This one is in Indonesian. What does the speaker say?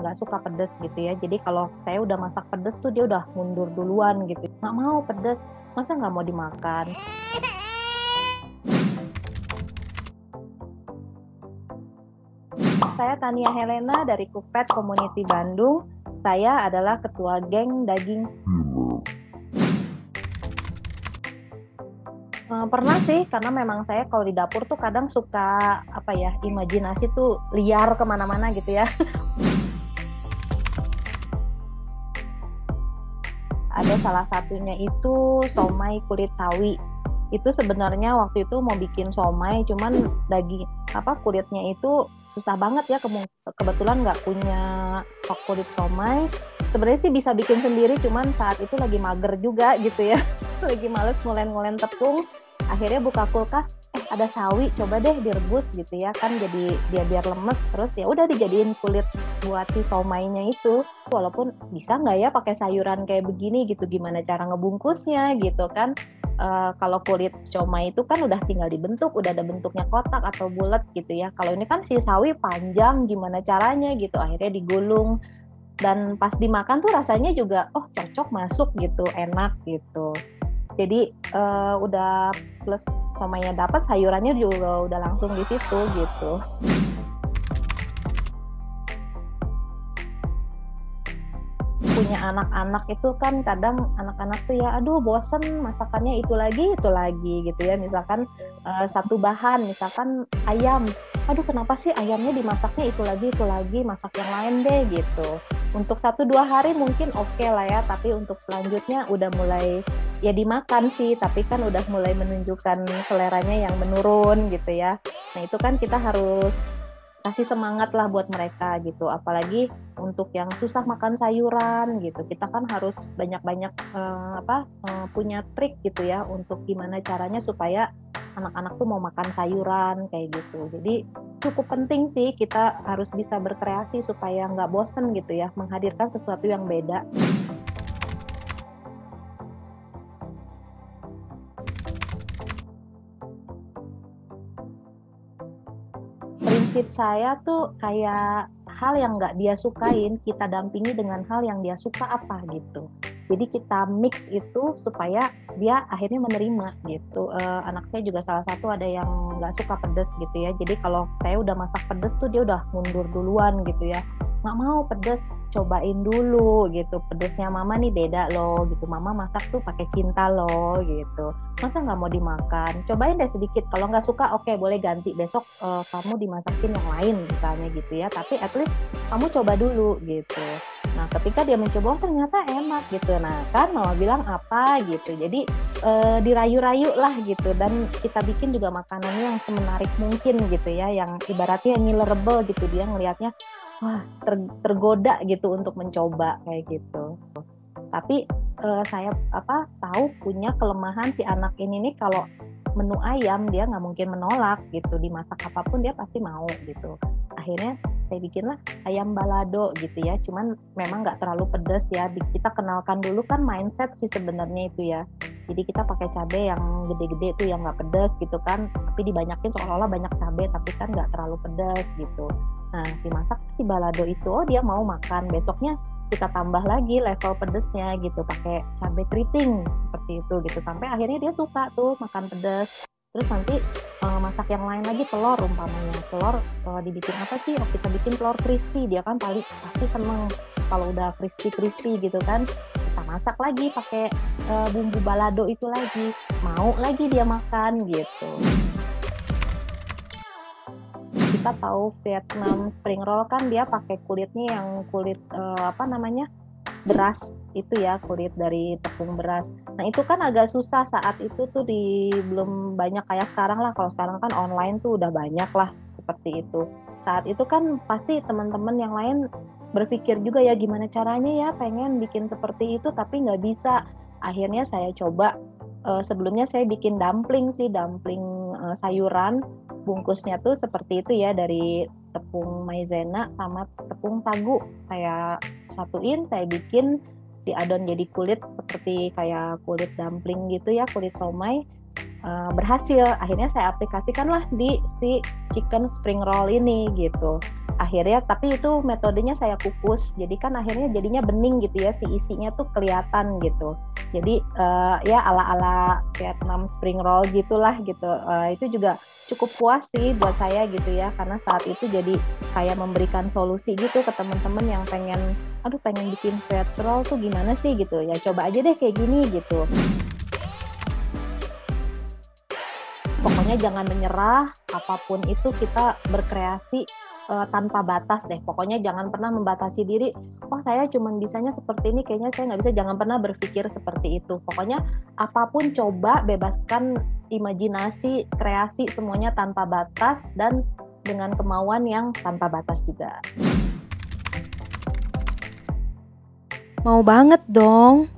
nggak suka pedes gitu ya. Jadi kalau saya udah masak pedes tuh dia udah mundur duluan gitu. Nggak mau pedes, masa nggak mau dimakan? Saya Tania Helena dari Kupet Community Bandung. Saya adalah ketua geng daging. Pernah sih, karena memang saya kalau di dapur tuh kadang suka imajinasi tuh liar kemana-mana gitu ya. Ada salah satunya itu somai kulit sawi. Itu sebenarnya waktu itu mau bikin somai, cuman kulitnya itu susah banget ya, kebetulan nggak punya stok kulit somai. Sebenarnya sih bisa bikin sendiri, cuman saat itu lagi mager juga gitu ya. Lagi males ngulen-ngulen tepung. Akhirnya buka kulkas, ada sawi, coba deh direbus gitu ya, kan jadi dia biar lemes, terus ya udah dijadiin kulit buat si somainya itu. Walaupun bisa nggak ya pakai sayuran kayak begini gitu, gimana cara ngebungkusnya gitu kan. Kalau kulit somai itu kan udah tinggal dibentuk, udah ada bentuknya kotak atau bulat gitu ya. Kalau ini kan si sawi panjang, gimana caranya gitu. Akhirnya digulung, dan pas dimakan tuh rasanya juga cocok, masuk gitu, enak gitu. Jadi udah plus somainya dapat, sayurannya juga udah langsung di situ gitu. Punya anak-anak itu kan kadang anak-anak tuh ya aduh bosen masakannya itu lagi gitu ya. Misalkan satu bahan, misalkan ayam, aduh kenapa sih ayamnya dimasaknya itu lagi, masak yang lain deh gitu. Untuk 1-2 hari mungkin oke lah ya, tapi untuk selanjutnya udah mulai ya dimakan sih, tapi kan udah mulai menunjukkan seleranya yang menurun gitu ya. Nah itu kan kita harus kasih semangat lah buat mereka gitu, apalagi untuk yang susah makan sayuran gitu. Kita kan harus banyak-banyak punya trik gitu ya, untuk gimana caranya supaya anak-anak tuh mau makan sayuran kayak gitu. Jadi cukup penting sih kita harus bisa berkreasi supaya nggak bosen gitu ya, menghadirkan sesuatu yang beda. Prinsip saya tuh kayak hal yang nggak dia sukain, kita dampingi dengan hal yang dia suka apa gitu. Jadi kita mix itu supaya dia akhirnya menerima gitu. Anak saya juga salah satu ada yang nggak suka pedes gitu ya. Jadi kalau saya udah masak pedes tuh dia udah mundur duluan gitu ya. Nggak mau pedes, cobain dulu gitu. Pedesnya mama nih beda loh gitu. Mama masak tuh pakai cinta loh gitu. Masa nggak mau dimakan? Cobain deh sedikit. Kalau nggak suka, oke, boleh ganti. Besok kamu dimasakin yang lain misalnya gitu ya. Tapi at least kamu coba dulu gitu. Nah, ketika dia mencoba, ternyata enak gitu. Nah, kan mama bilang apa gitu. Jadi dirayu-rayu lah gitu. Dan kita bikin juga makanannya yang semenarik mungkin gitu ya. Yang ibaratnya ngilerable gitu. Dia ngelihatnya, wah tergoda gitu untuk mencoba kayak gitu. Tapi saya tahu punya kelemahan si anak ini nih, kalau menu ayam dia nggak mungkin menolak gitu, dimasak apapun dia pasti mau gitu. Akhirnya saya bikinlah ayam balado gitu ya, cuman memang nggak terlalu pedas ya. Kita kenalkan dulu kan mindset sih sebenarnya itu ya. Jadi kita pakai cabai yang gede-gede tuh yang nggak pedas gitu kan, tapi dibanyakin seolah-olah banyak cabai tapi kan nggak terlalu pedas gitu. Nah dimasak si balado itu, dia mau makan. Besoknya kita tambah lagi level pedesnya gitu, pakai cabai keriting seperti itu gitu, sampai akhirnya dia suka tuh makan pedas. Terus nanti masak yang lain lagi, telur umpamanya, telur dibikin apa sih? Kita bikin telur crispy, dia kan pasti seneng kalau udah crispy gitu kan. Kita masak lagi pakai bumbu balado itu lagi, mau lagi dia makan gitu. Kita tahu Vietnam spring roll kan dia pakai kulitnya yang kulit beras itu ya, kulit dari tepung beras. Nah itu kan agak susah saat itu tuh, belum banyak kayak sekarang lah. Kalau sekarang kan online tuh udah banyak lah seperti itu. Saat itu kan pasti teman-teman yang lain berpikir juga ya, gimana caranya ya pengen bikin seperti itu tapi nggak bisa. Akhirnya saya coba, sebelumnya saya bikin dumpling sayuran. Bungkusnya tuh seperti itu ya, dari tepung maizena sama tepung sagu. Saya satuin, saya bikin diadon jadi kulit seperti kayak kulit dumpling gitu ya, kulit somai. Berhasil. Akhirnya saya aplikasikanlah di si chicken spring roll ini gitu. akhirnya tapi itu metodenya saya kukus, jadi kan akhirnya jadinya bening gitu ya, si isinya tuh kelihatan gitu. Jadi ya ala-ala Vietnam spring roll gitulah gitu. Itu juga cukup puas sih buat saya gitu ya, karena saat itu jadi kayak memberikan solusi gitu ke teman-teman yang pengen bikin Viet roll tuh gimana sih gitu ya, coba aja deh kayak gini gitu. Pokoknya jangan menyerah, apapun itu kita berkreasi tanpa batas deh. Pokoknya jangan pernah membatasi diri, oh saya cuma bisanya seperti ini, kayaknya saya nggak bisa. Jangan pernah berpikir seperti itu. Pokoknya apapun coba, bebaskan imajinasi, kreasi, semuanya tanpa batas dan dengan kemauan yang tanpa batas juga. Mau banget dong.